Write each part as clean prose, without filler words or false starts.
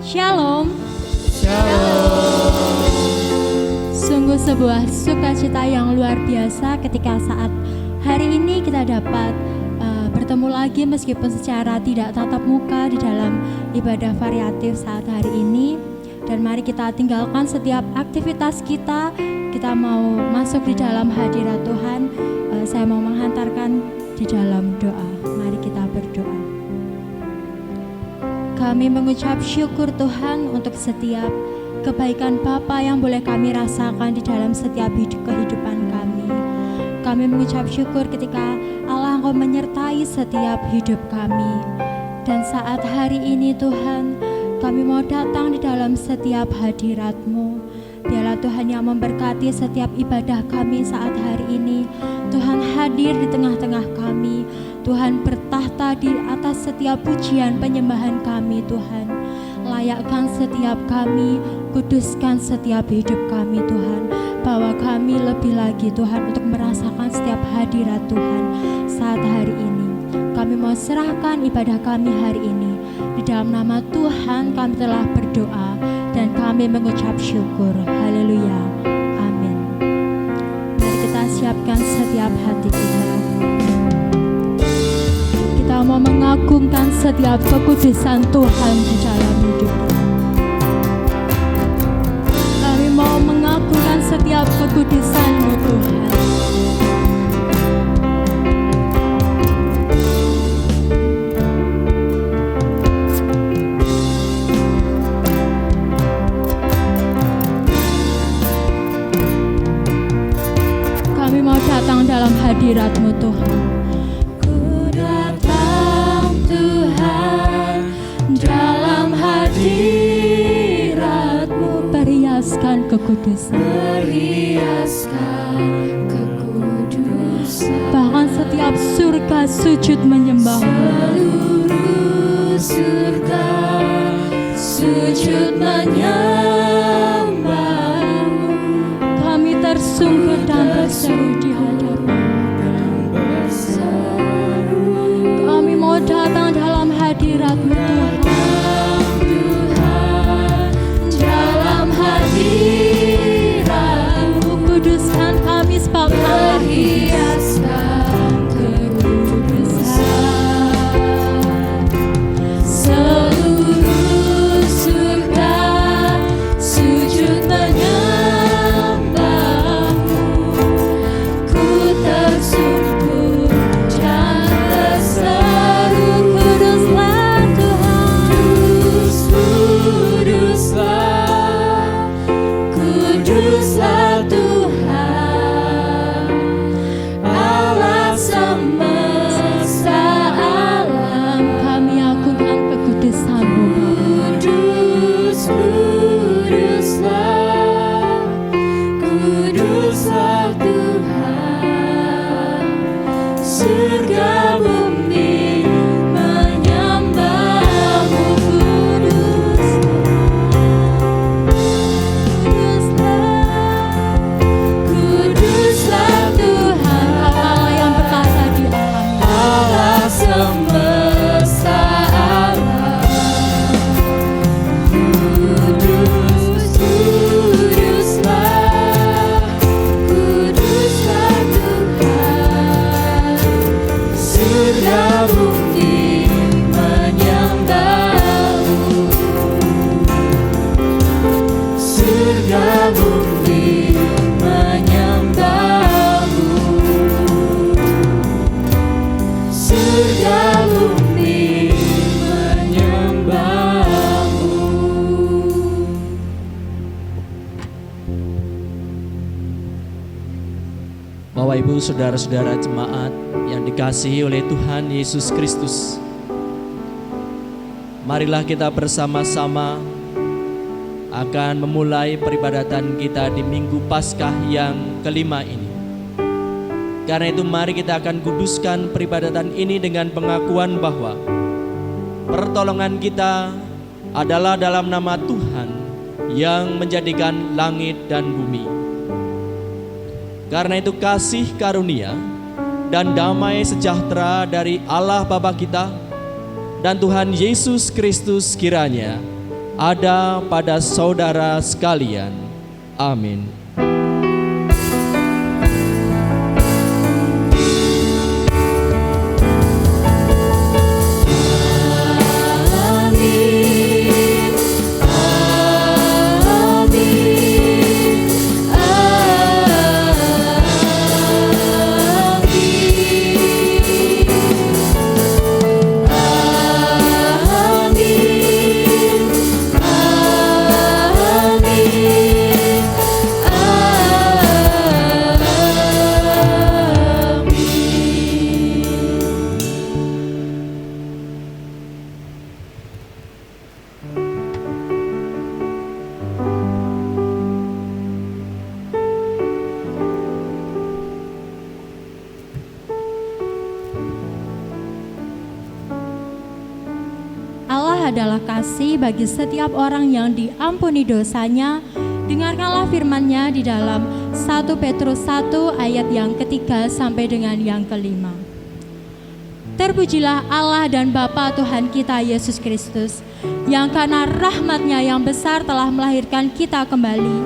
Shalom. Shalom. Sungguh sebuah sukacita yang luar biasa ketika saat hari ini kita dapat bertemu lagi meskipun secara tidak tatap muka di dalam ibadah variatif saat hari ini. Dan mari kita tinggalkan setiap aktivitas kita mau masuk di dalam hadirat Tuhan. Saya mau menghantarkan di dalam doa. Mari kita berdoa. Kami mengucap syukur Tuhan untuk setiap kebaikan Bapa yang boleh kami rasakan di dalam setiap kehidupan kami. Kami mengucap syukur ketika Allah Engkau menyertai setiap hidup kami. Dan saat hari ini Tuhan, kami mau datang di dalam setiap hadirat-Mu. Biarlah Tuhan yang memberkati setiap ibadah kami saat hari ini. Tuhan hadir di tengah-tengah kami. Tuhan bertahta di atas setiap pujian penyembahan kami Tuhan. Layakkan setiap kami, kuduskan setiap hidup kami Tuhan. Bawa kami lebih lagi Tuhan untuk merasakan setiap hadirat Tuhan saat hari ini. Kami mau serahkan ibadah kami hari ini. Di dalam nama Tuhan kami telah berdoa dan kami mengucap syukur. Haleluya. Amin. Mari kita siapkan setiap hati kita. Kita mau mengagungkan setiap kekudusan Tuhan di dalam hidup kita. Kami mau mengagungkan setiap kekudusan-Mu Tuhan. Kami mau datang dalam hadirat-Mu Tuhan. Hadirat-Mu, perhiaskan kekudusan, bahkan setiap surga sujud menyembah-Mu. Seluruh surga sujud menyembah-Mu. Kami tersungkur dan berseru di hadapan-Mu. Kami mau datang dalam hadirat-Mu Tuhan. Hadirat-Mu, kuduskan kami sebab perhiaskan kekudusan. Seluruh surga sujud menyembah-Mu. Ku tersungkur dan terseru, kuduslah Tuhan. Kuduslah Tuhan, Allah semesta alam. Kami agungkan kekudusan-Mu Bapa. Kuduslah Tuhan, surga bumi menyembah-Mu. Kuduslah Tuhan, Allah yang berkata di alam, Allah semesta alam. Kuduslah Tuhan, surga bumi menyembah-Mu. Surga bumi menyembah-Mu. Surga bumi menyembah-Mu. Bapak Ibu saudara-saudara jemaat yang dikasihi oleh Tuhan Yesus Kristus, marilah kita bersama-sama akan memulai peribadatan kita di Minggu Paskah yang kelima ini. Karena itu mari kita akan kuduskan peribadatan ini dengan pengakuan bahwa pertolongan kita adalah dalam nama Tuhan yang menjadikan langit dan bumi. Karena itu kasih karunia dan damai sejahtera dari Allah Bapa kita dan Tuhan Yesus Kristus kiranya ada pada saudara sekalian. Amin. Adalah kasih bagi setiap orang yang diampuni dosanya. Dengarkanlah firman-Nya di dalam 1 Petrus 1 ayat yang ketiga sampai dengan yang kelima. Terpujilah Allah dan Bapa Tuhan kita Yesus Kristus, yang karena rahmat-Nya yang besar telah melahirkan kita kembali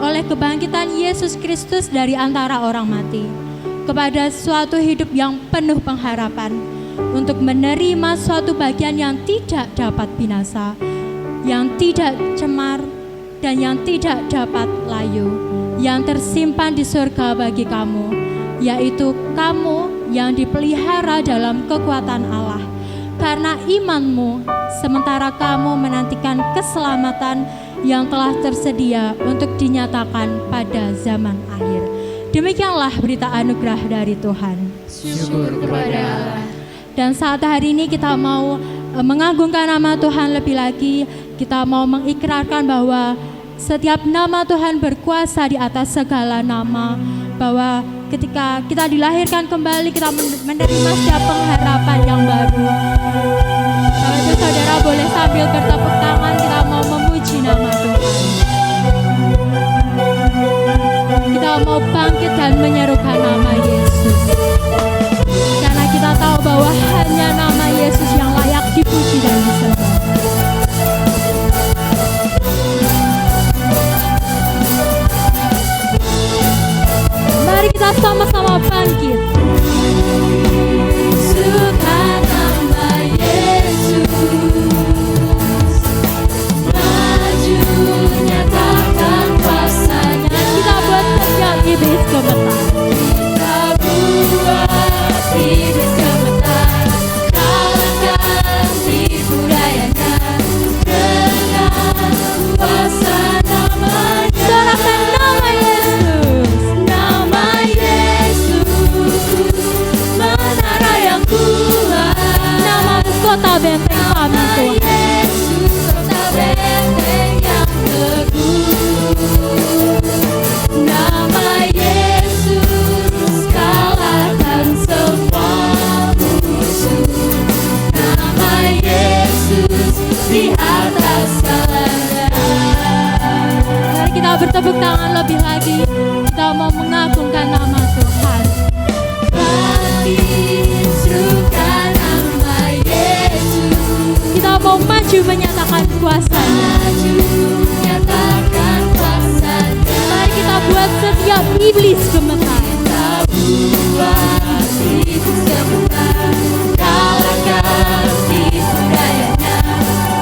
oleh kebangkitan Yesus Kristus dari antara orang mati, kepada suatu hidup yang penuh pengharapan, untuk menerima suatu bagian yang tidak dapat binasa, yang tidak cemar, dan yang tidak dapat layu, yang tersimpan di surga bagi kamu, yaitu kamu yang dipelihara dalam kekuatan Allah, karena imanmu, sementara kamu menantikan keselamatan yang telah tersedia untuk dinyatakan pada zaman akhir. Demikianlah berita anugerah dari Tuhan. Syukur kepada Allah. Dan saat hari ini kita mau mengagungkan nama Tuhan lebih lagi. Kita mau mengikrarkan bahwa setiap nama Tuhan berkuasa di atas segala nama. Bahwa ketika kita dilahirkan kembali, kita menerima setiap pengharapan yang baru. Kalau itu saudara boleh sambil bertepuk tangan, kita mau memuji nama Tuhan. Kita mau bangkit dan menyerukan nama Yesus. Karena kita tahu bahwa hanya nama Yesus yang layak dipuji dan disembah. Mari kita sama-sama bangkit. Suka nama Yesus, maju nyatakan kuasanya. Kita buat setiap iblis gemetar. Kita buat iblis gemetar, kalahkan tipu dayanya dengan kuasa namanya. Sorakan nama Yesus. Nama Yesus, menara yang kuat. Namamu kota benteng kami Nama Tuhan. Yesus, kota benteng yang teguh. Nama Yesus, kalahkan semua musuh. Nama Yesus, di atas segalanya. Mari kita bertepuk tangan lebih lagi. Kita mau mengagungkan nama Tuhan. Bangkit, serukan nama Yesus. Kita mau maju menyatakan kuasa-Nya. Maju, nyatakan kuasanya. Mari kita buat setiap iblis gemetar. Kita buat iblis gemetar, kalahkan tipu dayanya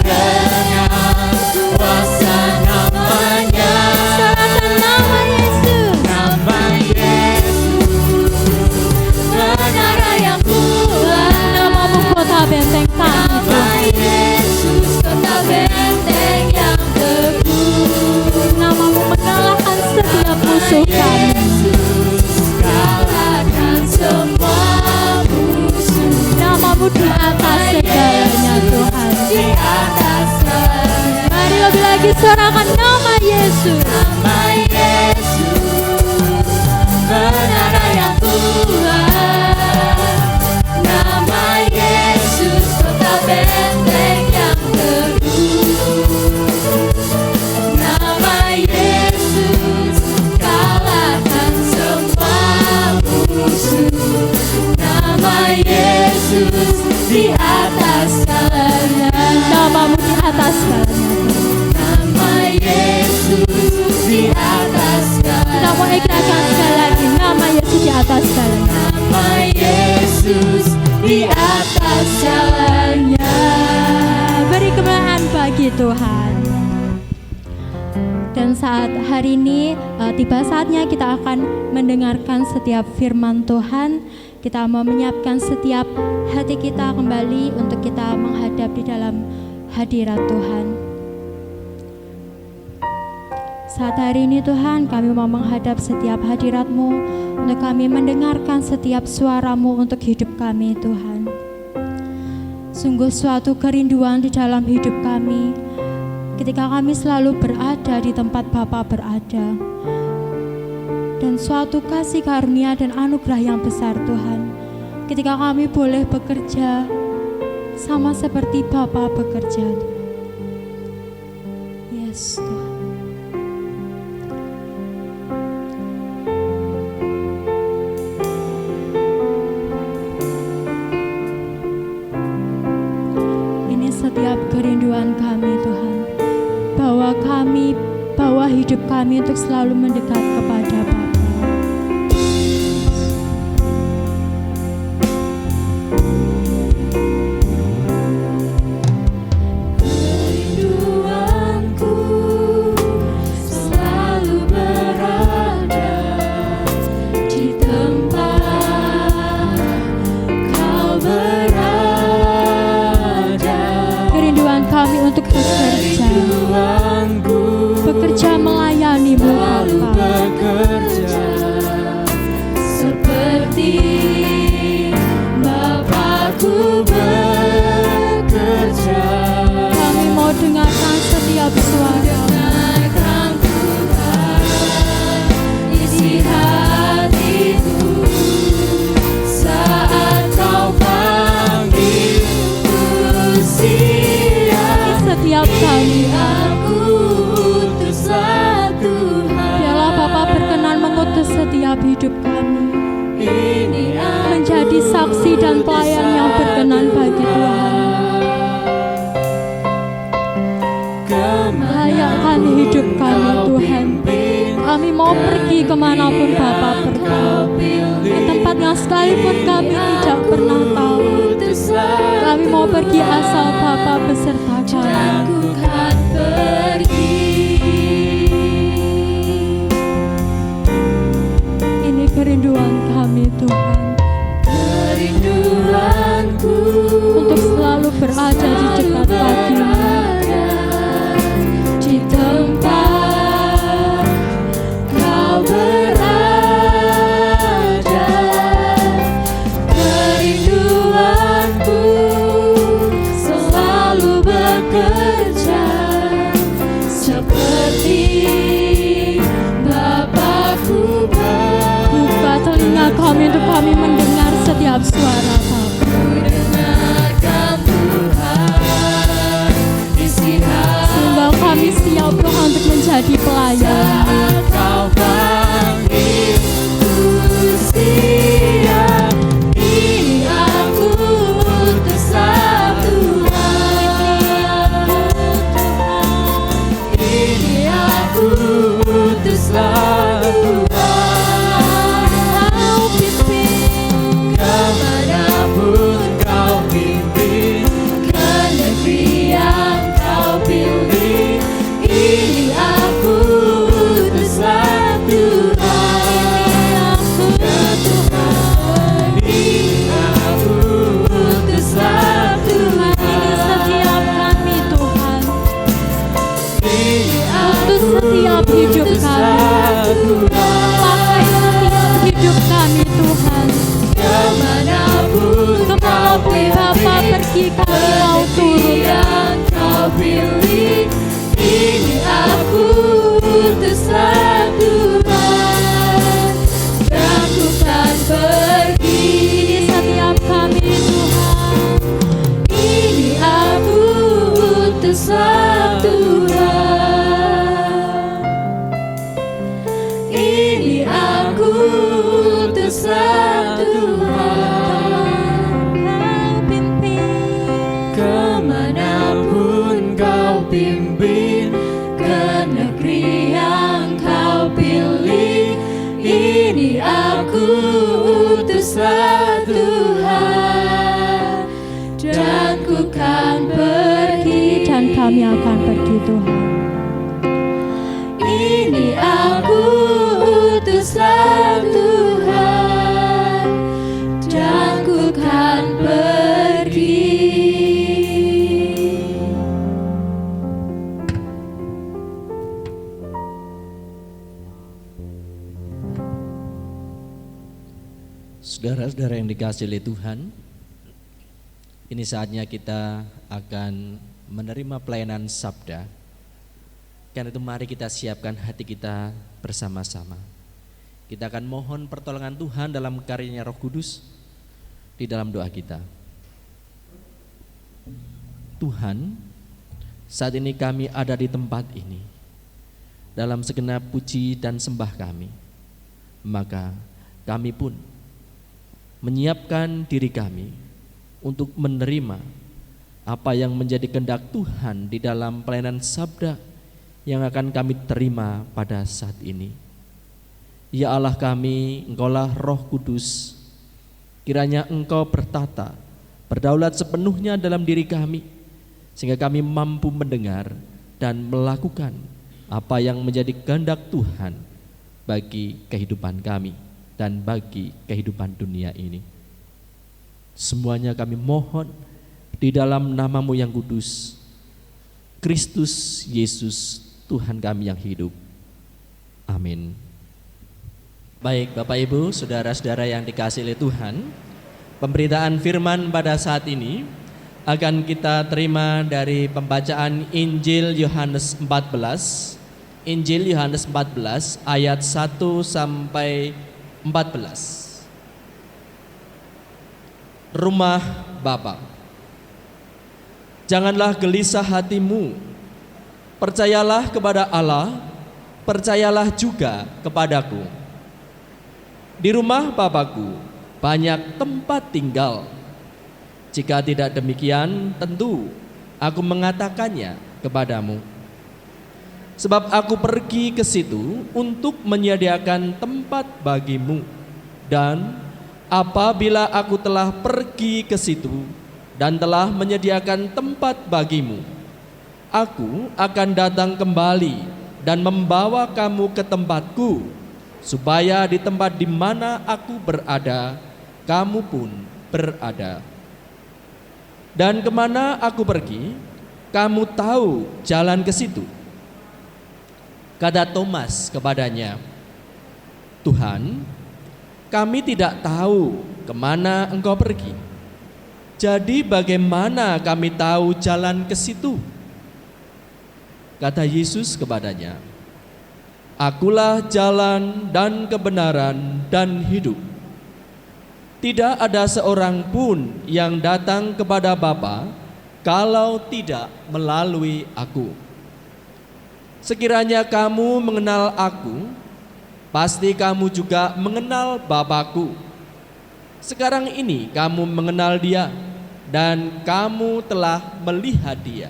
dengan kuasa namanya. Sorakan nama Yesus. Nama Yesus, menara yang kuat. Namamu kota benteng kami Nama Tuhan. Yesus, kota benteng yang teguh. Namamu mengalahkan setiap musuh kami. Kalahkan semua musuh. Namamu di atas segalanya Tuhan. Di atas segalanya. Mari lebih lagi sorakan nama Yesus. Nama Yesus, menara yang kuat. Nama Yesus, kota benteng yang teguh. Nama Yesus, kalahkan semua musuh. Nama Yesus, di atas segalanya. Namamu di atas segalanya. di atas jalannya. Beri kemuliaan bagi Tuhan. Dan saat hari ini tiba saatnya kita akan mendengarkan setiap firman Tuhan. Kita mau menyiapkan setiap hati kita kembali untuk kita menghadap di dalam hadirat Tuhan. Saat hari ini Tuhan, kami mau menghadap setiap hadirat-Mu untuk kami mendengarkan setiap suara-Mu untuk hidup kami Tuhan. Sungguh suatu kerinduan di dalam hidup kami ketika kami selalu berada di tempat Bapa berada. Dan suatu kasih karunia dan anugerah yang besar Tuhan, ketika kami boleh bekerja sama seperti Bapa bekerja. Yes Tuhan. Ini setiap kerinduan kami Tuhan, bahwa hidup kami untuk selalu mendekat kepada Bapa. Kami untuk bekerja melayani-Mu Bapa. Seperti Bapakku bekerja. Kami mau dengarkan setiap suara. Dengarkan Tuhan isi hatiku saat Kau panggilku siap. Setiap kali Aku utuslah Tuhan. biarlah Bapa berkenan mengutus setiap hidup kami Ini aku menjadi saksi dan pelayan yang berkenan bagi Tuhan. Layakkan hidup kami Tuhan. Kami mau pergi kemanapun Bapa pergi, ke tempat yang sekalipun kami tidak pernah tahu. Kami mau pergi asal Bapa beserta kami. Aku kan pergi. Ini kerinduan kami Tuhan, Kerinduanku untuk selalu berada di dekat pagi-Mu. di tempat Kau berada. Kerinduanku selalu bekerja seperti Bapakku Buka telinga kami untuk kami mendengar setiap suara Bapa. mendengarkan Tuhan isi Sehingga kami siap Tuhan untuk menjadi pelayan. saat Kau panggilku siap. Ini aku utuslah Tuhan. Ini aku utuslah Tuhan. Kau pimpin kemanapun Kau pimpin, ke negeri yang Kau pilih. Ini aku utuslah Tuhan. Ya Tuhan, ini aku utuslah Tuhan. Ini setiap kami Tuhan, Ini aku untuk setiap hidup kami. Pakai setiap hidup kami Tuhan. kemanapun Kemanapun Bapa pergi kami mau turut. yang Kau pilih. Ini aku utuslah Tuhan. Aku kan pergi. Ini setiap kami Tuhan, Ini aku utuslah Tuhan. Ini aku utuslah Tuhan. Kau pimpin Kemanapun Kau pimpin, ke kami akan pergi Tuhan. Ini aku utusan Tuhan, dan ku kan pergi. Saudara-saudara yang dikasihi oleh Tuhan, ini saatnya kita akan menerima pelayanan sabda. Karena itu mari kita siapkan hati kita bersama-sama. Kita akan mohon pertolongan Tuhan dalam karyanya Roh Kudus di dalam doa kita. Tuhan, saat ini kami ada di tempat ini dalam segenap puji dan sembah kami. Maka kami pun menyiapkan diri kami untuk menerima apa yang menjadi kehendak Tuhan di dalam pelayanan sabda yang akan kami terima pada saat ini. Ya Allah kami, Engkaulah Roh Kudus, kiranya Engkau bertata, berdaulat sepenuhnya dalam diri kami, sehingga kami mampu mendengar dan melakukan apa yang menjadi kehendak Tuhan bagi kehidupan kami dan bagi kehidupan dunia ini. Semuanya kami mohon di dalam nama-Mu yang kudus, Kristus Yesus Tuhan kami yang hidup. Amin. Baik Bapak Ibu, saudara-saudara yang dikasihi oleh Tuhan, pemberitaan firman pada saat ini akan kita terima dari pembacaan Injil Yohanes 14. Injil Yohanes 14 ayat 1 sampai 14. Rumah Bapa. Janganlah gelisah hatimu. Percayalah kepada Allah, percayalah juga kepadaku. Di rumah Bapakku banyak tempat tinggal. Jika tidak demikian, tentu aku mengatakannya kepadamu. Sebab aku pergi ke situ untuk menyediakan tempat bagimu. Dan apabila aku telah pergi ke situ dan telah menyediakan tempat bagimu, aku akan datang kembali dan membawa kamu ke tempatku, supaya di tempat di mana aku berada, kamu pun berada. Dan kemana aku pergi, kamu tahu jalan ke situ. Kata Thomas kepadanya, Tuhan, kami tidak tahu kemana Engkau pergi. Jadi bagaimana kami tahu jalan ke situ? Kata Yesus kepadanya, Akulah jalan dan kebenaran dan hidup. Tidak ada seorang pun yang datang kepada Bapa kalau tidak melalui aku. Sekiranya kamu mengenal aku, pasti kamu juga mengenal Bapakku. Sekarang ini kamu mengenal Dia dan kamu telah melihat Dia.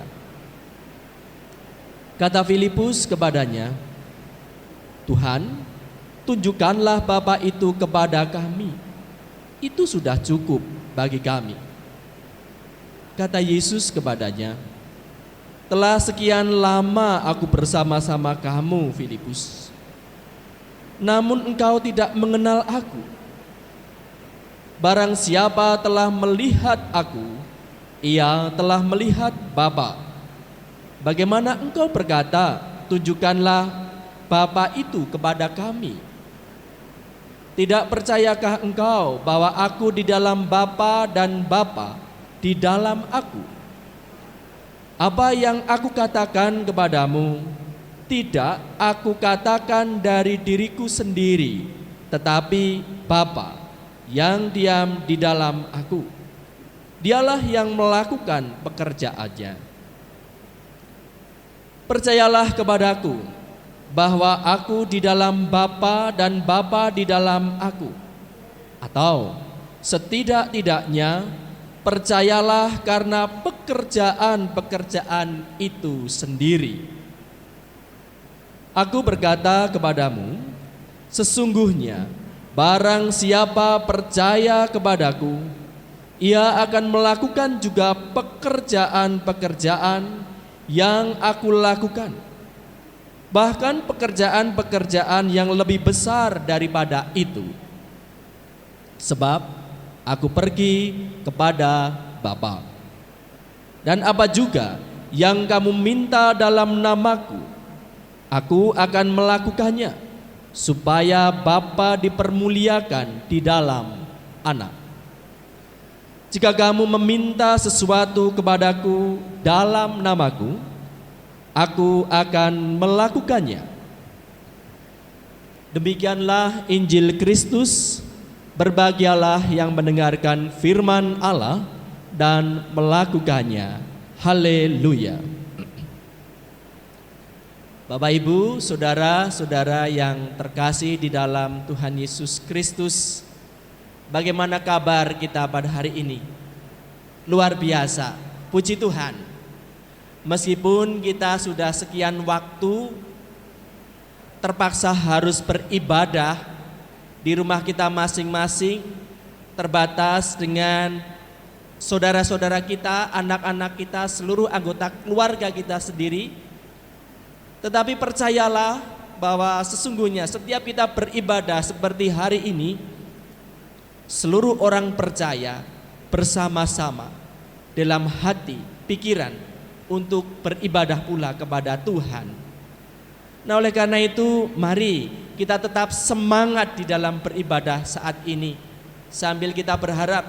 Kata Filipus kepadanya, Tuhan, tunjukkanlah Bapa itu kepada kami. Itu sudah cukup bagi kami. Kata Yesus kepadanya, telah sekian lama aku bersama-sama kamu, Filipus. Namun engkau tidak mengenal aku. Barang siapa telah melihat aku, ia telah melihat Bapa. Bagaimana engkau berkata, tunjukkanlah Bapa itu kepada kami? Tidak percayakah engkau bahwa aku di dalam Bapa dan Bapa di dalam aku? Apa yang aku katakan kepadamu, tidak aku katakan dari diriku sendiri, tetapi Bapa yang diam di dalam aku, Dialah yang melakukan pekerjaannya. Percayalah kepadaku bahwa aku di dalam Bapa dan Bapa di dalam aku. Atau setidak-tidaknya percayalah karena pekerjaan-pekerjaan itu sendiri. Aku berkata kepadamu, sesungguhnya barang siapa percaya kepadaku, ia akan melakukan juga pekerjaan-pekerjaan yang aku lakukan, bahkan pekerjaan-pekerjaan yang lebih besar daripada itu. Sebab aku pergi kepada Bapa. Dan apa juga yang kamu minta dalam namaku, aku akan melakukannya, supaya Bapa dipermuliakan di dalam Anak. Jika kamu meminta sesuatu kepadaku dalam namaku, aku akan melakukannya. Demikianlah Injil Kristus. Berbahagialah yang mendengarkan firman Allah dan melakukannya. Haleluya. Bapak, Ibu, saudara-saudara yang terkasih di dalam Tuhan Yesus Kristus, bagaimana kabar kita pada hari ini? Luar biasa, puji Tuhan. Meskipun kita sudah sekian waktu terpaksa harus beribadah di rumah kita masing-masing, terbatas dengan saudara-saudara kita, anak-anak kita, seluruh anggota keluarga kita sendiri. Tetapi percayalah bahwa sesungguhnya setiap kita beribadah seperti hari ini, seluruh orang percaya bersama-sama dalam hati, pikiran untuk beribadah pula kepada Tuhan. Nah, oleh karena itu mari kita tetap semangat di dalam beribadah saat ini, sambil kita berharap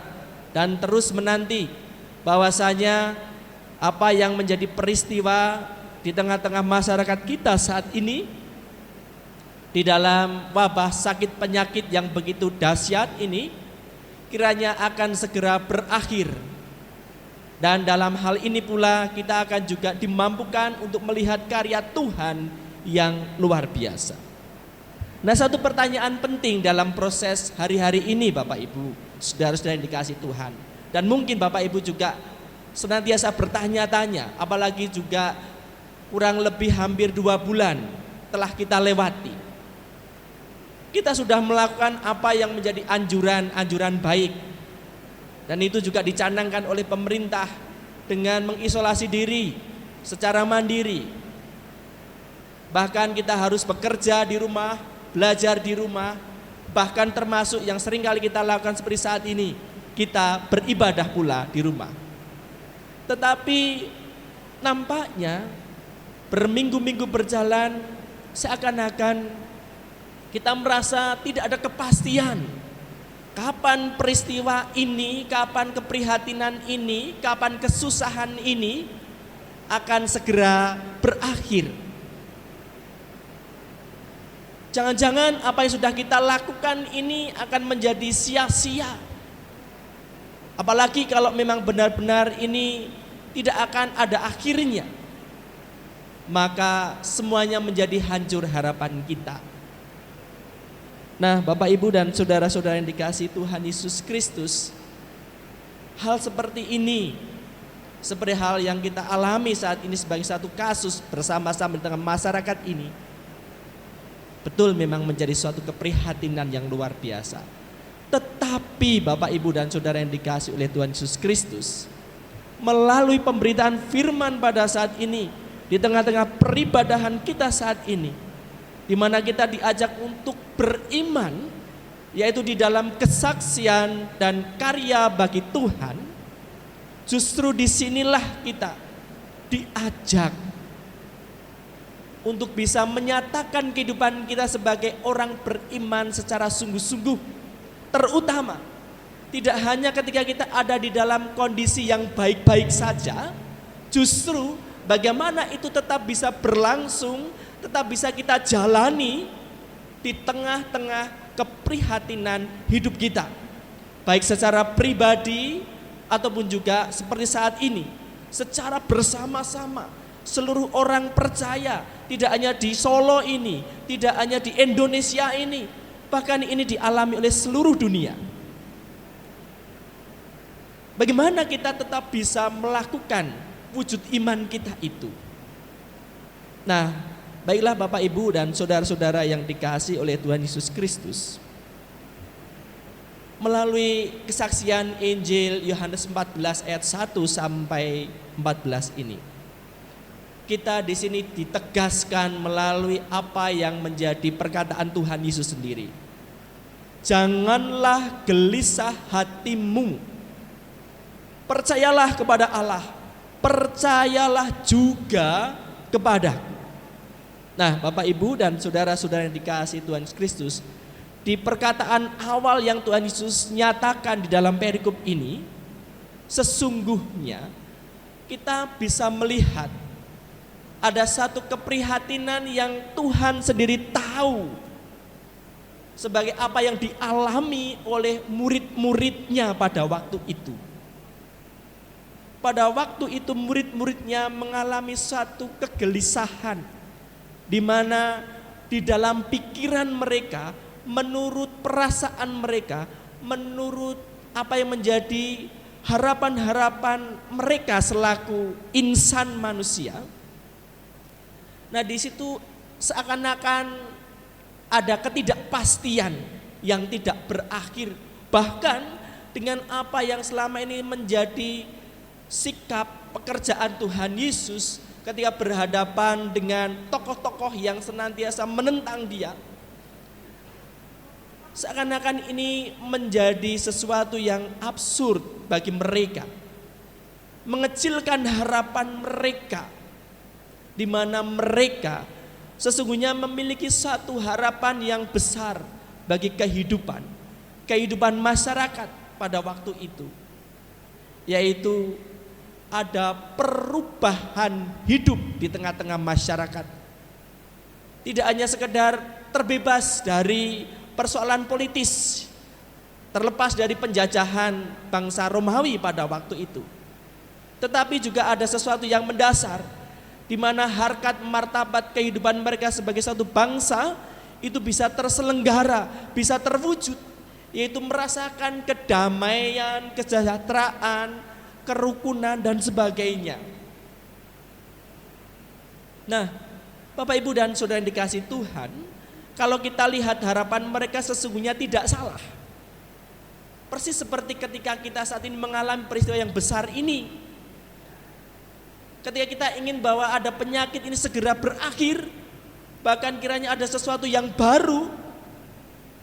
dan terus menanti bahwasanya apa yang menjadi peristiwa di tengah-tengah masyarakat kita saat ini, di dalam wabah sakit penyakit yang begitu dahsyat ini, kiranya akan segera berakhir. Dan dalam hal ini pula kita akan juga dimampukan untuk melihat karya Tuhan yang luar biasa. Nah, satu pertanyaan penting dalam proses hari-hari ini Bapak Ibu, saudara-saudara yang dikasih Tuhan, dan mungkin Bapak Ibu juga senantiasa bertanya-tanya, apalagi juga kurang lebih hampir 2 bulan telah kita lewati. Kita sudah melakukan apa yang menjadi anjuran baik, dan itu juga dicanangkan oleh pemerintah dengan mengisolasi diri secara mandiri. Bahkan kita harus bekerja di rumah, belajar di rumah, bahkan termasuk yang sering kali kita lakukan seperti saat ini, kita beribadah pula di rumah. Tetapi nampaknya berminggu-minggu berjalan, seakan-akan kita merasa tidak ada kepastian. Kapan peristiwa ini, kapan keprihatinan ini, kapan kesusahan ini akan segera berakhir. Jangan-jangan apa yang sudah kita lakukan ini akan menjadi sia-sia. Apalagi kalau memang benar-benar ini tidak akan ada akhirnya, maka semuanya menjadi hancur harapan kita. Nah, Bapak Ibu dan saudara-saudara yang dikasihi Tuhan Yesus Kristus, hal seperti ini, seperti hal yang kita alami saat ini sebagai satu kasus bersama-sama di tengah masyarakat ini, betul memang menjadi suatu keprihatinan yang luar biasa. Tetapi Bapak Ibu dan saudara yang dikasihi oleh Tuhan Yesus Kristus, melalui pemberitaan firman pada saat ini, di tengah-tengah peribadahan kita saat ini, di mana kita diajak untuk beriman, yaitu di dalam kesaksian dan karya bagi Tuhan, justru disinilah kita diajak untuk bisa menyatakan kehidupan kita sebagai orang beriman secara sungguh-sungguh, terutama tidak hanya ketika kita ada di dalam kondisi yang baik-baik saja, justru bagaimana itu tetap bisa berlangsung, tetap bisa kita jalani di tengah-tengah keprihatinan hidup kita, baik secara pribadi ataupun juga seperti saat ini, secara bersama-sama seluruh orang percaya, tidak hanya di Solo ini, tidak hanya di Indonesia ini, bahkan ini dialami oleh seluruh dunia. Bagaimana kita tetap bisa melakukan wujud iman kita itu? Nah, baiklah Bapak Ibu dan saudara-saudara yang dikasihi oleh Tuhan Yesus Kristus, melalui kesaksian Injil Yohanes 14 ayat 1 sampai 14 ini, kita di sini ditegaskan melalui apa yang menjadi perkataan Tuhan Yesus sendiri. Janganlah gelisah hatimu. Percayalah kepada Allah, percayalah juga kepadaku. Nah, Bapak Ibu dan saudara-saudara yang dikasihi Tuhan Yesus Kristus, di perkataan awal yang Tuhan Yesus nyatakan di dalam perikop ini, sesungguhnya kita bisa melihat ada satu keprihatinan yang Tuhan sendiri tahu sebagai apa yang dialami oleh murid-muridnya pada waktu itu. Pada waktu itu murid-muridnya mengalami satu kegelisahan, di mana di dalam pikiran mereka, menurut perasaan mereka, menurut apa yang menjadi harapan-harapan mereka selaku insan manusia. Nah, di situ seakan-akan ada ketidakpastian yang tidak berakhir, bahkan dengan apa yang selama ini menjadi sikap pekerjaan Tuhan Yesus ketika berhadapan dengan tokoh-tokoh yang senantiasa menentang Dia. Seakan-akan ini menjadi sesuatu yang absurd bagi mereka, mengecilkan harapan mereka, di mana mereka sesungguhnya memiliki satu harapan yang besar bagi kehidupan masyarakat pada waktu itu, yaitu ada perubahan hidup di tengah-tengah masyarakat. Tidak hanya sekedar terbebas dari persoalan politis, terlepas dari penjajahan bangsa Romawi pada waktu itu, tetapi juga ada sesuatu yang mendasar, di mana harkat martabat kehidupan mereka sebagai satu bangsa itu bisa terselenggara, bisa terwujud, yaitu merasakan kedamaian, kesejahteraan, kerukunan dan sebagainya. Nah, Bapak Ibu dan saudara yang dikasihi Tuhan, kalau kita lihat harapan mereka sesungguhnya tidak salah. Persis seperti ketika kita saat ini mengalami peristiwa yang besar ini. Ketika kita ingin bahwa ada penyakit ini segera berakhir, bahkan kiranya ada sesuatu yang baru,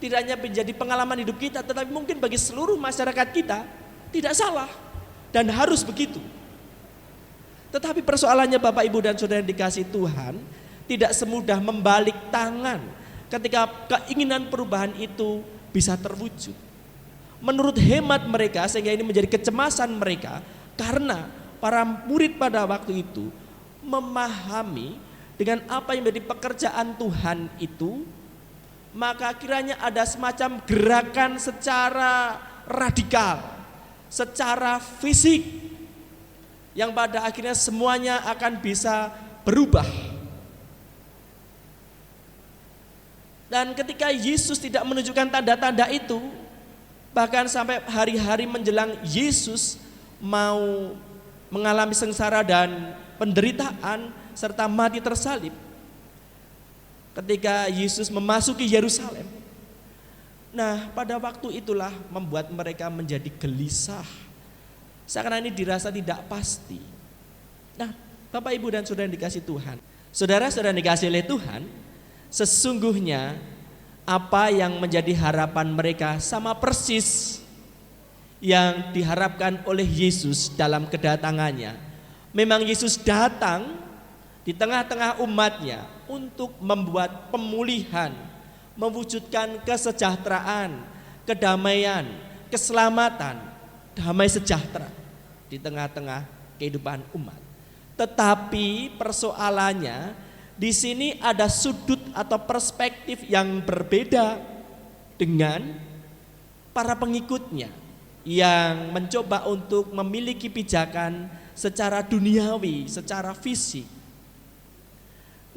tidak hanya menjadi pengalaman hidup kita, tetapi mungkin bagi seluruh masyarakat kita, tidak salah. Dan harus begitu. Tetapi persoalannya Bapak Ibu dan saudara yang dikasihi Tuhan, tidak semudah membalik tangan ketika keinginan perubahan itu bisa terwujud. Menurut hemat mereka, sehingga ini menjadi kecemasan mereka, karena para murid pada waktu itu memahami dengan apa yang menjadi pekerjaan Tuhan itu, maka kiranya ada semacam gerakan secara radikal, secara fisik, yang pada akhirnya semuanya akan bisa berubah. Dan ketika Yesus tidak menunjukkan tanda-tanda itu, bahkan sampai hari-hari menjelang Yesus mau mengalami sengsara dan penderitaan serta mati tersalib, ketika Yesus memasuki Yerusalem, nah pada waktu itulah membuat mereka menjadi gelisah. Seakan ini dirasa tidak pasti. Nah, Bapak Ibu dan saudara yang dikasihi Tuhan, saudara-saudara yang dikasihi oleh Tuhan, sesungguhnya apa yang menjadi harapan mereka sama persis yang diharapkan oleh Yesus dalam kedatangannya. Memang Yesus datang di tengah-tengah umatnya untuk membuat pemulihan, mewujudkan kesejahteraan, kedamaian, keselamatan, damai sejahtera di tengah-tengah kehidupan umat. Tetapi persoalannya di sini ada sudut atau perspektif yang berbeda dengan para pengikutnya yang mencoba untuk memiliki pijakan secara duniawi, secara fisik.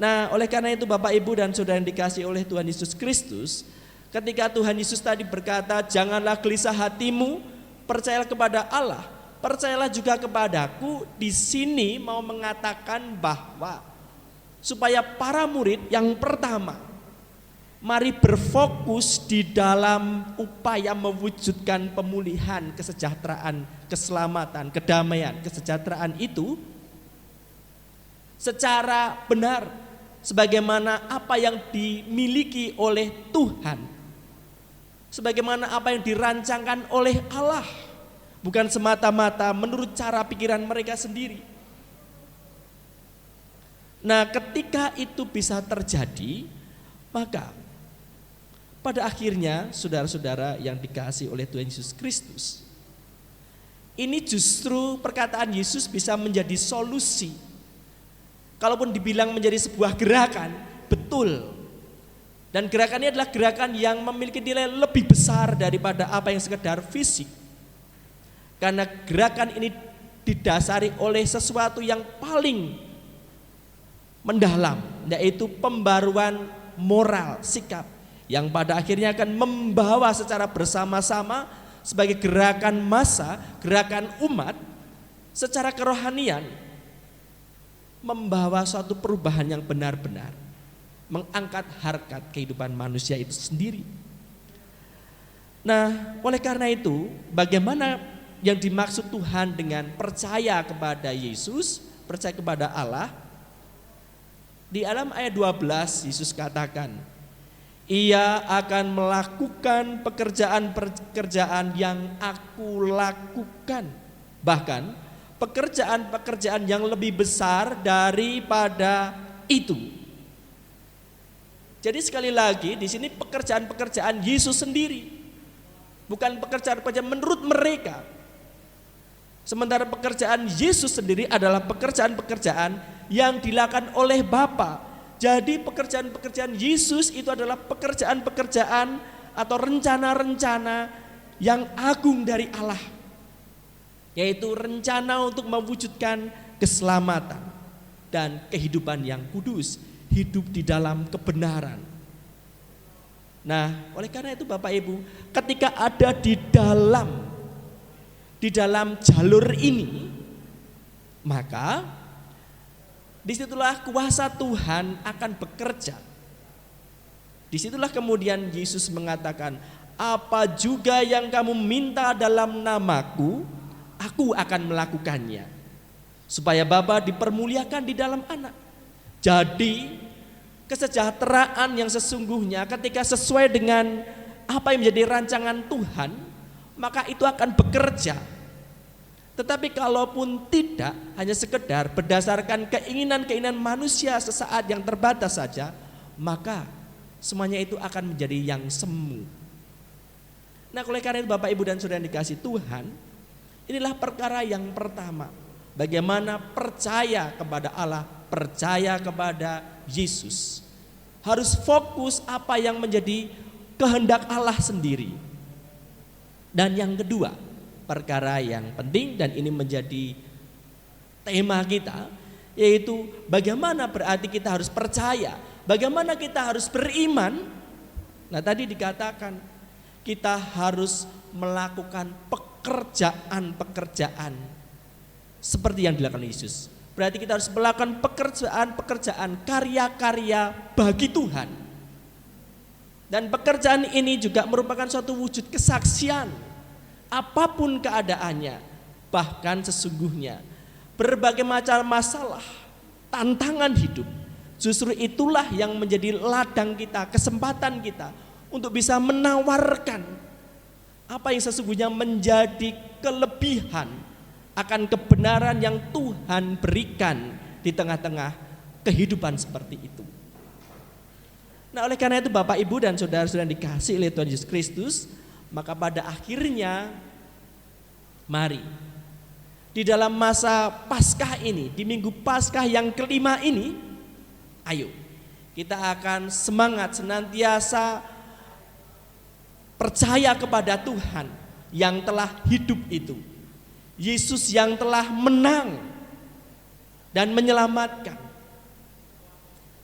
Nah, oleh karena itu Bapak Ibu dan saudara yang dikasihi oleh Tuhan Yesus Kristus, ketika Tuhan Yesus tadi berkata, janganlah gelisah hatimu, percayalah kepada Allah, percayalah juga kepadaku, di sini mau mengatakan bahwa supaya para murid yang pertama, mari berfokus di dalam upaya mewujudkan pemulihan, kesejahteraan, keselamatan, kedamaian, kesejahteraan itu. secara benar sebagaimana apa yang dimiliki oleh Tuhan, sebagaimana apa yang dirancangkan oleh Allah, bukan semata-mata menurut cara pikiran mereka sendiri. Nah, ketika itu bisa terjadi, maka pada akhirnya saudara-saudara yang dikasihi oleh Tuhan Yesus Kristus, ini justru perkataan Yesus bisa menjadi solusi. Kalaupun dibilang menjadi sebuah gerakan, betul. Dan gerakan ini adalah gerakan yang memiliki nilai lebih besar daripada apa yang sekedar fisik. Karena gerakan ini didasari oleh sesuatu yang paling mendalam, yaitu pembaruan moral sikap yang pada akhirnya akan membawa secara bersama-sama sebagai gerakan massa, gerakan umat secara kerohanian, membawa suatu perubahan yang benar-benar mengangkat harkat kehidupan manusia itu sendiri. Nah, oleh karena itu, bagaimana yang dimaksud Tuhan dengan percaya kepada Yesus, percaya kepada Allah? Di dalam ayat 12 Yesus katakan, Ia akan melakukan pekerjaan-pekerjaan yang aku lakukan. Bahkan pekerjaan-pekerjaan yang lebih besar daripada itu. Jadi sekali lagi di sini pekerjaan-pekerjaan Yesus sendiri, bukan pekerjaan-pekerjaan menurut mereka. Sementara pekerjaan Yesus sendiri adalah pekerjaan-pekerjaan yang dilakukan oleh Bapa. Jadi pekerjaan-pekerjaan Yesus itu adalah pekerjaan-pekerjaan atau rencana-rencana yang agung dari Allah, yaitu rencana untuk mewujudkan keselamatan dan kehidupan yang kudus, hidup di dalam kebenaran. Nah, oleh karena itu Bapak Ibu, ketika ada di dalam jalur ini, maka disitulah kuasa Tuhan akan bekerja. Disitulah kemudian Yesus mengatakan, apa juga yang kamu minta dalam namaku, aku akan melakukannya, supaya Bapa dipermuliakan di dalam anak. Jadi kesejahteraan yang sesungguhnya ketika sesuai dengan apa yang menjadi rancangan Tuhan, maka itu akan bekerja. Tetapi kalaupun tidak, hanya sekedar berdasarkan keinginan-keinginan manusia sesaat yang terbatas saja, maka semuanya itu akan menjadi yang semu. Nah, oleh karena itu Bapak Ibu dan Saudara yang dikasihi Tuhan, inilah perkara yang pertama. Bagaimana percaya kepada Allah, percaya kepada Yesus. Harus fokus apa yang menjadi kehendak Allah sendiri. Dan yang kedua, perkara yang penting dan ini menjadi tema kita, yaitu bagaimana berarti kita harus percaya, bagaimana kita harus beriman. Nah, tadi dikatakan kita harus melakukan pekerjaan-pekerjaan seperti yang dilakukan Yesus. Berarti kita harus melakukan pekerjaan-pekerjaan, karya-karya bagi Tuhan. Dan pekerjaan ini juga merupakan suatu wujud kesaksian. Apapun keadaannya, bahkan sesungguhnya berbagai macam masalah, tantangan hidup, justru itulah yang menjadi ladang kita, kesempatan kita untuk bisa menawarkan apa yang sesungguhnya menjadi kelebihan akan kebenaran yang Tuhan berikan di tengah-tengah kehidupan seperti itu. Nah, oleh karena itu Bapak Ibu dan saudara-saudara yang dikasihi oleh Tuhan Yesus Kristus, maka pada akhirnya mari di dalam masa Paskah ini, di Minggu Paskah yang kelima ini, ayo kita akan semangat senantiasa percaya kepada Tuhan yang telah hidup itu, Yesus yang telah menang dan menyelamatkan,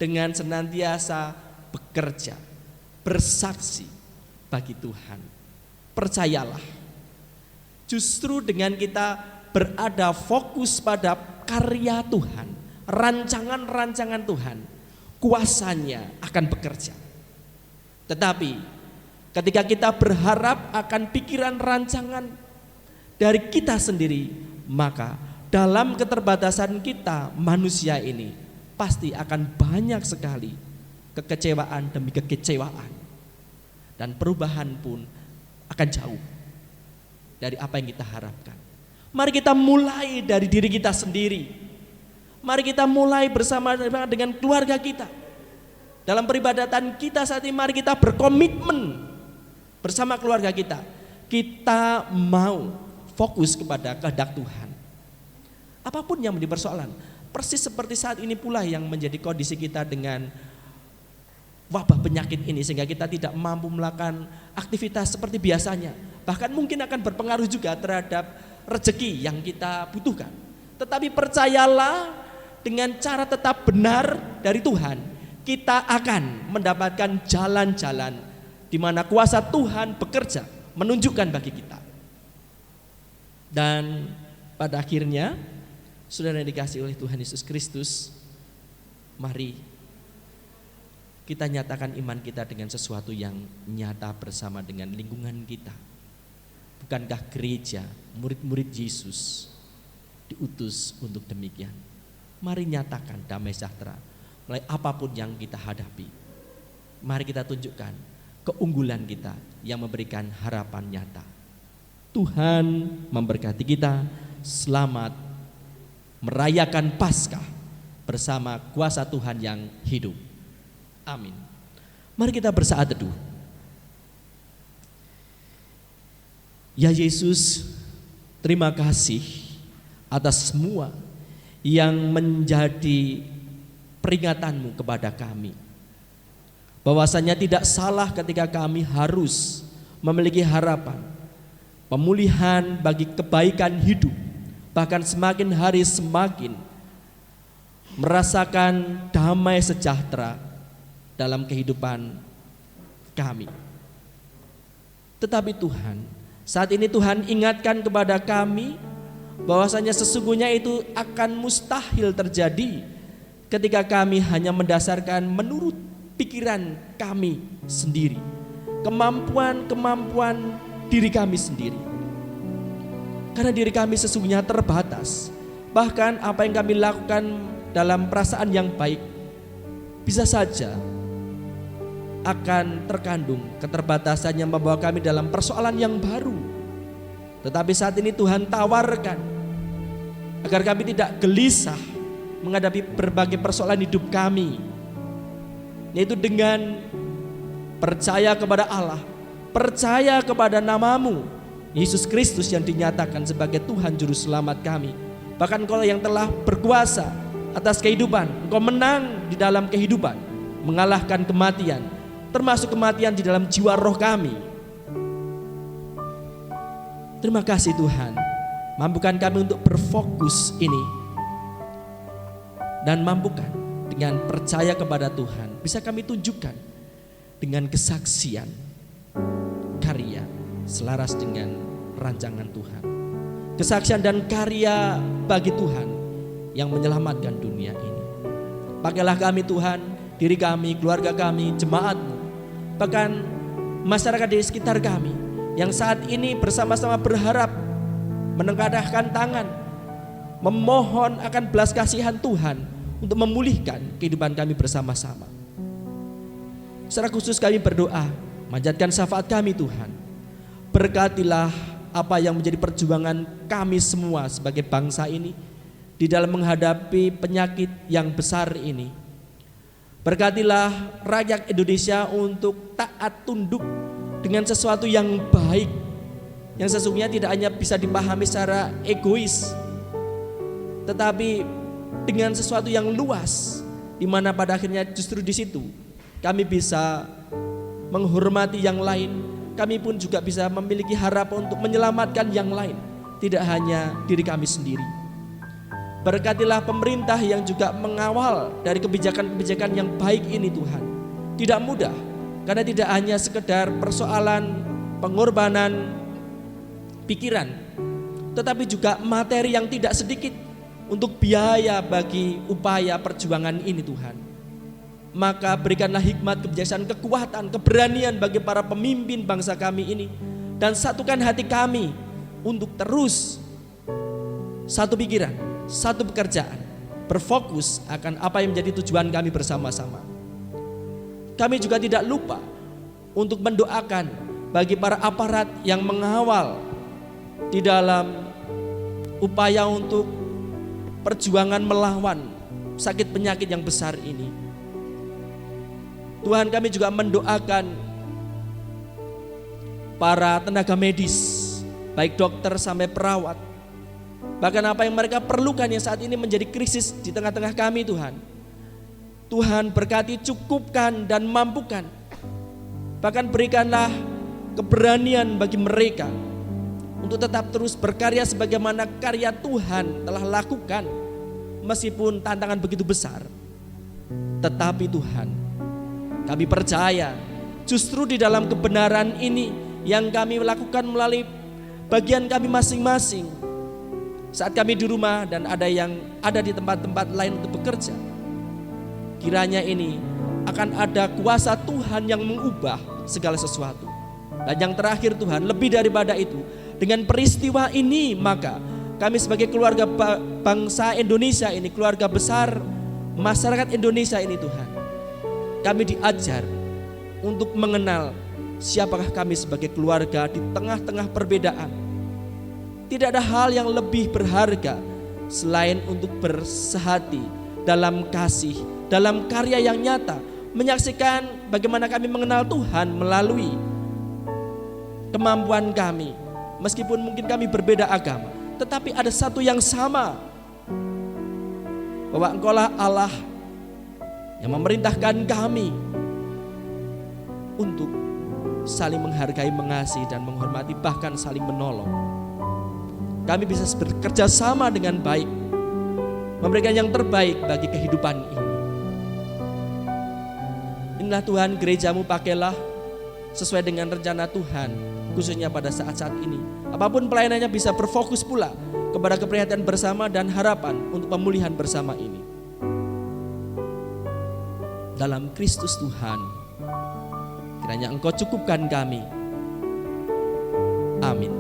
dengan senantiasa bekerja, bersaksi bagi Tuhan. Percayalah, justru dengan kita berada fokus pada karya Tuhan, rancangan-rancangan Tuhan, kuasanya akan bekerja. Tetapi ketika kita berharap akan pikiran rancangan dari kita sendiri, maka dalam keterbatasan kita manusia ini, pasti akan banyak sekali kekecewaan demi kekecewaan. Dan perubahan pun akan jauh dari apa yang kita harapkan. Mari kita mulai dari diri kita sendiri. Mari kita mulai bersama dengan keluarga kita. Dalam peribadatan kita saat ini, mari kita berkomitmen bersama keluarga kita. Kita mau fokus kepada kehendak Tuhan. Apapun yang menjadi persoalan, persis seperti saat ini pula yang menjadi kondisi kita dengan wabah penyakit ini, sehingga kita tidak mampu melakukan aktivitas seperti biasanya. Bahkan mungkin akan berpengaruh juga terhadap rezeki yang kita butuhkan. Tetapi percayalah, dengan cara tetap benar dari Tuhan, kita akan mendapatkan jalan-jalan di mana kuasa Tuhan bekerja, menunjukkan bagi kita. Dan pada akhirnya, saudara yang dikasihi oleh Tuhan Yesus Kristus, mari kita nyatakan iman kita dengan sesuatu yang nyata bersama dengan lingkungan kita. Bukankah gereja, murid-murid Yesus diutus untuk demikian? Mari nyatakan damai sejahtera mulai apapun yang kita hadapi. Mari kita tunjukkan keunggulan kita yang memberikan harapan nyata. Tuhan memberkati kita. Selamat merayakan Paskah bersama kuasa Tuhan yang hidup. Amin. Mari kita bersaat teduh. Ya Yesus, terima kasih atas semua yang menjadi peringatanmu kepada kami. Bahwasanya tidak salah ketika kami harus memiliki harapan, pemulihan bagi kebaikan hidup, bahkan semakin hari semakin merasakan damai sejahtera dalam kehidupan kami. Tetapi Tuhan, saat ini Tuhan ingatkan kepada kami bahwasanya sesungguhnya itu akan mustahil terjadi ketika kami hanya mendasarkan menurut pikiran kami sendiri, kemampuan diri kami sendiri. Karena diri kami sesungguhnya terbatas. Bahkan apa yang kami lakukan dalam perasaan yang baik bisa saja akan terkandung keterbatasan yang membawa kami dalam persoalan yang baru. Tetapi saat ini Tuhan tawarkan agar kami tidak gelisah menghadapi berbagai persoalan hidup kami, yaitu dengan percaya kepada Allah, percaya kepada namamu Yesus Kristus yang dinyatakan sebagai Tuhan Juru Selamat kami. Bahkan Engkau yang telah berkuasa atas kehidupan, Engkau menang di dalam kehidupan, mengalahkan kematian, termasuk kematian di dalam jiwa roh kami. Terima kasih Tuhan, mampukan kami untuk berfokus ini, dan mampukan dengan percaya kepada Tuhan bisa kami tunjukkan dengan kesaksian karya selaras dengan rancangan Tuhan, kesaksian dan karya bagi Tuhan yang menyelamatkan dunia ini. Pakailah kami Tuhan, diri kami, keluarga kami, jemaat-Mu, bahkan masyarakat di sekitar kami yang saat ini bersama-sama berharap, menengadahkan tangan, memohon akan belas kasihan Tuhan untuk memulihkan kehidupan kami bersama-sama. Secara khusus kami berdoa, manjatkan syafaat kami Tuhan. Berkatilah apa yang menjadi perjuangan kami semua sebagai bangsa ini di dalam menghadapi penyakit yang besar ini. Berkatilah rakyat Indonesia untuk taat tunduk dengan sesuatu yang baik, yang sesungguhnya tidak hanya bisa dipahami secara egois, tetapi dengan sesuatu yang luas, di mana pada akhirnya justru di situ kami bisa menghormati yang lain. Kami pun juga bisa memiliki harapan untuk menyelamatkan yang lain, tidak hanya diri kami sendiri. Berkatilah pemerintah yang juga mengawal dari kebijakan-kebijakan yang baik ini Tuhan. Tidak mudah, karena tidak hanya sekedar persoalan pengorbanan pikiran, tetapi juga materi yang tidak sedikit untuk biaya bagi upaya perjuangan ini Tuhan. Maka berikanlah hikmat, kebijaksanaan, kekuatan, keberanian bagi para pemimpin bangsa kami ini, dan satukan hati kami untuk terus satu pikiran, satu pekerjaan, berfokus akan apa yang menjadi tujuan kami bersama-sama. Kami juga tidak lupa untuk mendoakan bagi para aparat yang mengawal di dalam upaya untuk perjuangan melawan sakit penyakit yang besar ini. Tuhan, kami juga mendoakan para tenaga medis, baik dokter sampai perawat, bahkan apa yang mereka perlukan yang saat ini menjadi krisis di tengah-tengah kami. Tuhan berkati, cukupkan dan mampukan. Bahkan berikanlah keberanian bagi mereka untuk tetap terus berkarya sebagaimana karya Tuhan telah lakukan. Meskipun tantangan begitu besar, tetapi Tuhan, kami percaya justru di dalam kebenaran ini yang kami lakukan melalui bagian kami masing-masing. Saat kami di rumah dan ada yang ada di tempat-tempat lain untuk bekerja, kiranya ini akan ada kuasa Tuhan yang mengubah segala sesuatu. Dan yang terakhir Tuhan, lebih daripada itu, dengan peristiwa ini maka kami sebagai keluarga bangsa Indonesia ini, keluarga besar masyarakat Indonesia ini Tuhan, kami diajar untuk mengenal siapakah kami sebagai keluarga di tengah-tengah perbedaan. Tidak ada hal yang lebih berharga selain untuk bersehati dalam kasih, dalam karya yang nyata, menyaksikan bagaimana kami mengenal Tuhan melalui kemampuan kami. Meskipun mungkin kami berbeda agama, tetapi ada satu yang sama, bahwa Engkaulah Allah yang memerintahkan kami untuk saling menghargai, mengasihi dan menghormati, bahkan saling menolong. Kami bisa bekerja sama dengan baik, memberikan yang terbaik bagi kehidupan ini. Inilah Tuhan, gerejamu pakailah sesuai dengan rencana Tuhan, khususnya pada saat-saat ini. Apapun pelayanannya bisa berfokus pula kepada keprihatinan bersama dan harapan untuk pemulihan bersama ini. Dalam Kristus Tuhan, kiranya Engkau cukupkan kami. Amin.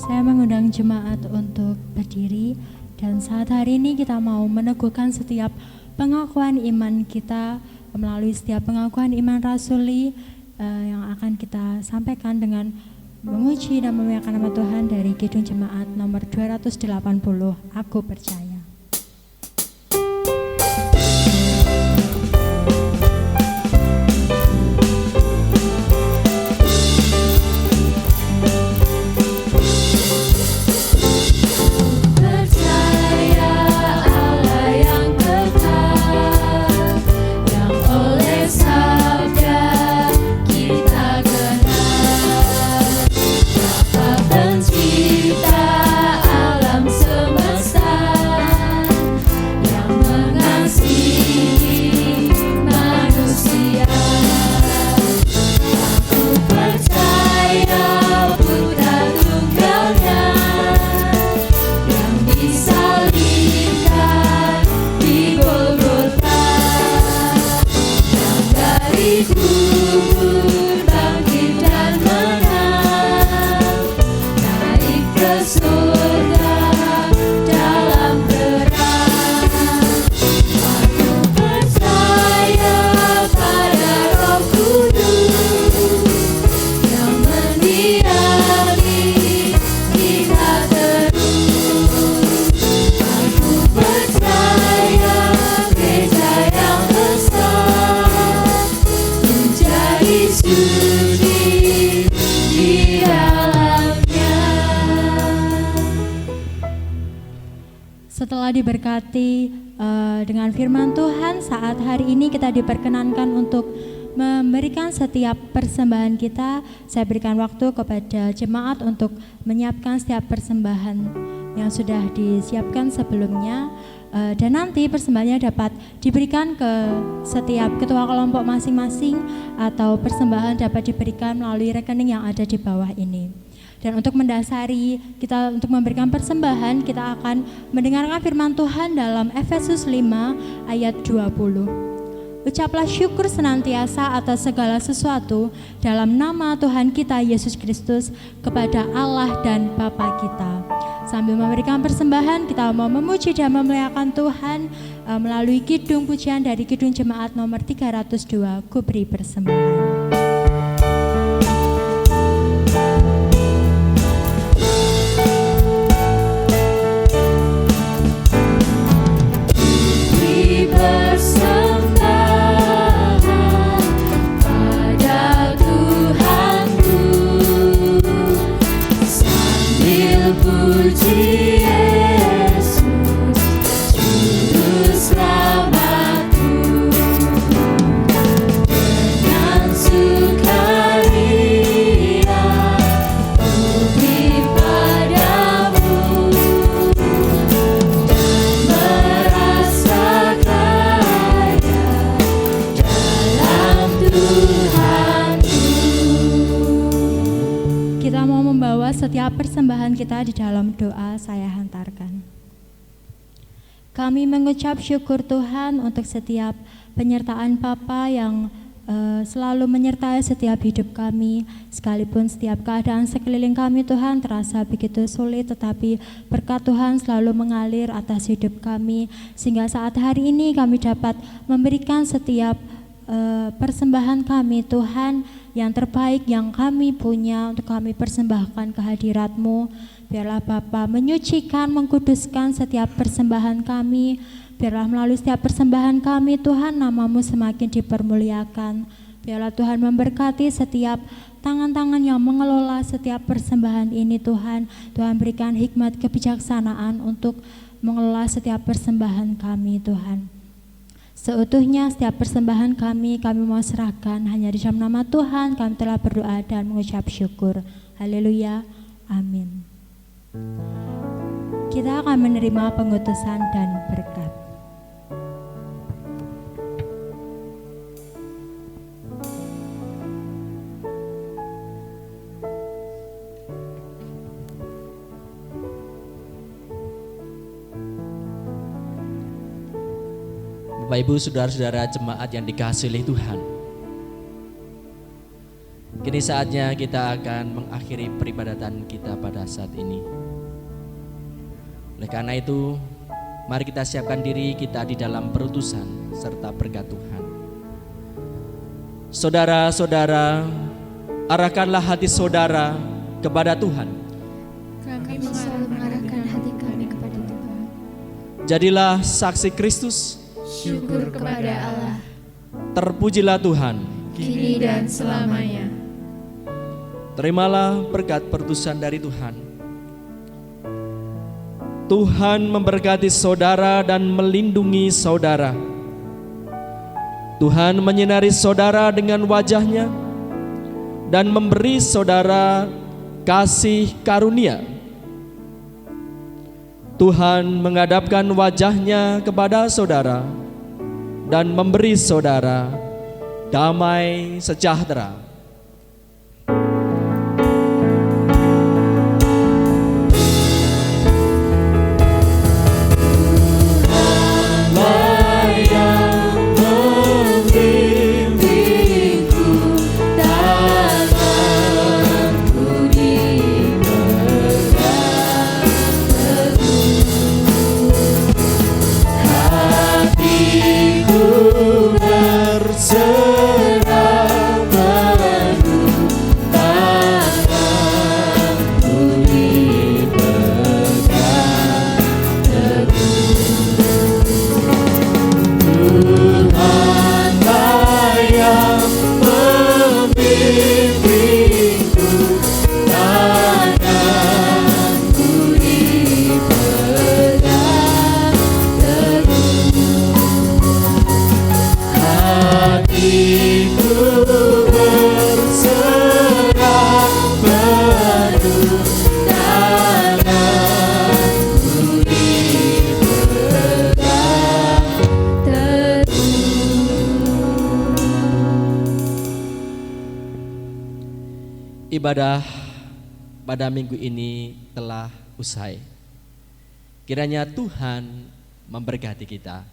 Saya mengundang jemaat untuk berdiri, dan saat hari ini kita mau meneguhkan setiap pengakuan iman kita melalui setiap pengakuan iman rasuli yang akan kita sampaikan dengan memuji dan memuliakan nama Tuhan dari Kidung Jemaat nomor 280, Aku Percaya. Setelah diberkati dengan firman Tuhan, saat hari ini kita diperkenankan untuk memberikan setiap persembahan kita. Saya berikan waktu kepada jemaat untuk menyiapkan setiap persembahan yang sudah disiapkan sebelumnya, dan nanti persembahannya dapat diberikan ke setiap ketua kelompok masing-masing atau persembahan dapat diberikan melalui rekening yang ada di bawah ini. Dan untuk mendasari kita untuk memberikan persembahan, kita akan mendengarkan firman Tuhan dalam Efesus 5 ayat 20. Ucaplah syukur senantiasa atas segala sesuatu dalam nama Tuhan kita Yesus Kristus kepada Allah dan Bapa kita. Sambil memberikan persembahan, kita mau memuji dan memuliakan Tuhan melalui kidung pujian dari Kidung Jemaat nomor 302, Ku Beri Persembahan. Puji Yesus, Juru Selamatku, dengan sukaria ku beri padamu dan merasa kaya dalam Tuhanku. Kita mau membawa setiap persembahan kita di dalam doa. Saya hantarkan. Kami mengucap syukur Tuhan untuk setiap penyertaan Bapa yang selalu menyertai setiap hidup kami, sekalipun setiap keadaan sekeliling kami Tuhan terasa begitu sulit, tetapi berkat Tuhan selalu mengalir atas hidup kami, sehingga saat hari ini kami dapat memberikan setiap persembahan kami Tuhan yang terbaik yang kami punya untuk kami persembahkan ke hadirat-Mu. Biarlah Bapa menyucikan, mengkuduskan setiap persembahan kami. Biarlah melalui setiap persembahan kami Tuhan nama-Mu semakin dipermuliakan. Biarlah Tuhan memberkati setiap tangan-tangan yang mengelola setiap persembahan ini Tuhan. Tuhan berikan hikmat kebijaksanaan untuk mengelola setiap persembahan kami Tuhan. Seutuhnya setiap persembahan kami mau serahkan hanya di dalam nama Tuhan. Kami telah berdoa dan mengucap syukur. Haleluya, amin. Kita akan menerima pengutusan dan berkat. Bapak Ibu saudara-saudara jemaat yang dikasihi oleh Tuhan, kini saatnya kita akan mengakhiri peribadatan kita pada saat ini. Oleh karena itu, mari kita siapkan diri kita di dalam perutusan serta berkat Tuhan. Saudara-saudara, arahkanlah hati saudara kepada Tuhan. Kami selalu mengarahkan hati kami kepada Tuhan. Jadilah saksi Kristus. Syukur kepada Allah. Terpujilah Tuhan Kini dan selamanya. Terimalah berkat perutusan dari Tuhan. Tuhan memberkati saudara dan melindungi saudara. Tuhan menyinari saudara dengan wajah-Nya dan memberi saudara kasih karunia. Tuhan menghadapkan wajah-Nya kepada saudara dan memberi saudara damai sejahtera. ibadah pada minggu ini telah usai. Kiranya Tuhan memberkati kita.